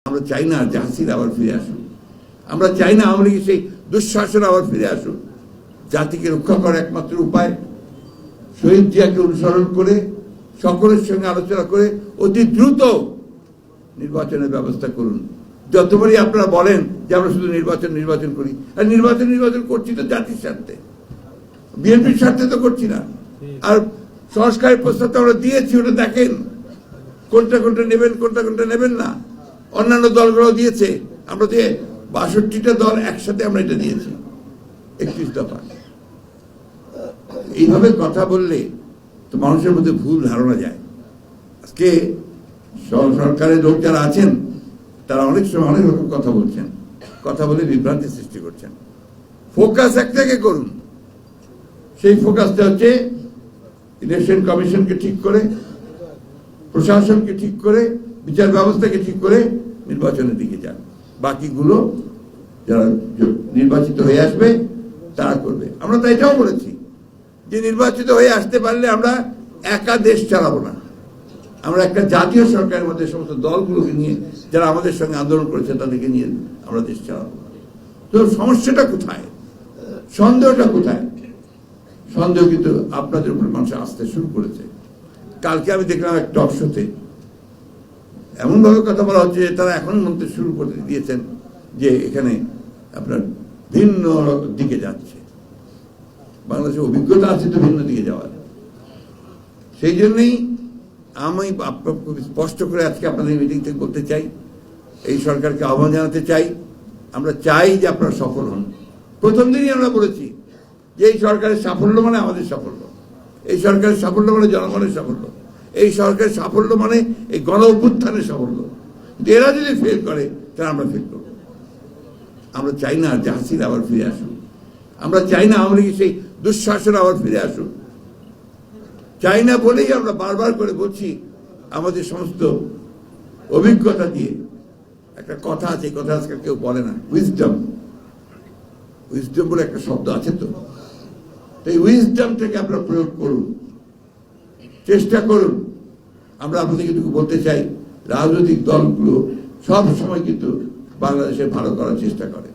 আমরা চাই না যে হাসিনা আবার ফিরে আসুন। আমরা চাই না আওয়ামী লীগের সেই দুঃশাসন আবার ফিরে আসুন। জাতিকে রক্ষা করার একমাত্র উপায় শহীদ জিয়াকে অনুসরণ করে সকলের সঙ্গে আলোচনা করে অতি দ্রুত নির্বাচনের ব্যবস্থা করুন। যতবারই আপনারা বলেন যে আমরা শুধু নির্বাচন করি, আর নির্বাচন করছি তো জাতির স্বার্থে, বিএনপির স্বার্থে তো করছি না। আর সংস্কারের প্রস্তাব তো আমরা দিয়েছি, ওটা দেখেন কোনটা নেবেন কোনটা নেবেন না। অন্যান্য দলগুলো দিয়েছে, আমরা যে ৬২টা দল একসাথে আমরা এটা দিয়েছি ৩১ দফা। এইভাবে কথা বললে তো মানুষের মধ্যে ভুল ধারণা যায়। আজকে সরকারের লোক যারা আছেন তারা অনেক সময় অনেক রকম কথা বলছেন, কথা বলে বিভ্রান্তি সৃষ্টি করছেন। ফোকাস একটাকে করুন, সেই ফোকাসটা হচ্ছে ইলেকশন কমিশনকে ঠিক করে, প্রশাসনকে ঠিক করে, বিচার ব্যবস্থাকে ঠিক করে নির্বাচনের দিকে যান। বাকিগুলো যারা নির্বাচিত হয়ে আসবে তারা করবে। আমরা তো এটাও বলেছি যে নির্বাচিত হয়ে আসতে পারলে আমরা একা দেশ চালাবো না, আমরা একটা জাতীয় সরকারের মধ্যে সমস্ত দলগুলোকে নিয়ে যারা আমাদের সঙ্গে আন্দোলন করেছে তাদেরকে নিয়ে আমরা দেশ চালাবো। তো সমস্যাটা কোথায়, সন্দেহটা কোথায়? সন্দেহ কিন্তু আপনাদের উপর মানুষ আসতে শুরু করেছে। কালকে আমি দেখলাম এক টক শোতে এমন ভাবে কথা বলা হচ্ছে যে তারা এখন মন্ত্রী শুরু করে দিয়েছেন যে এখানে আপনার ভিন্ন দিকে যাচ্ছে। বাংলাদেশের অভিজ্ঞতা আছে তো ভিন্ন দিকে যাওয়ার। সেই জন্যই আমি খুব স্পষ্ট করে আজকে আপনাদের মিটিং থেকে বলতে চাই, এই সরকারকে আহ্বান জানাতে চাই, আমরা চাই যে আপনারা সফল হন। প্রথম দিনই আমরা বলেছি যে এই সরকারের সাফল্য মানে আমাদের সাফল্য, এই সরকারের সাফল্য মানে জনগণের সাফল্য, এই সরকারের সাফল্য মানে এই গণ অভ্যুত্থানের সাফল্য। এরা যদি ফেল করে তাহলে আমরা ফেল করব। আমরা চাই না যে হাসিনা আবার ফিরে আসুন, আমরা চাই না আওয়ামী লীগের সেই দুঃশাসন আবার ফিরে আসুন। চাই না বলেই আমরা বারবার করে বলছি, আমাদের সমস্ত অভিজ্ঞতা দিয়ে। একটা কথা আছে, এই কথা আজকাল কেউ বলে না, উইজডম বলে একটা শব্দ আছে। তো এই উইজডমটাকে আপনারা প্রয়োগ করুন, চেষ্টা করুন। আমরা আপনাদেরকে এটুকু বলতে চাই, রাজনৈতিক দলগুলো সব সময় কিন্তু বাংলাদেশের ভালো করার চেষ্টা করে।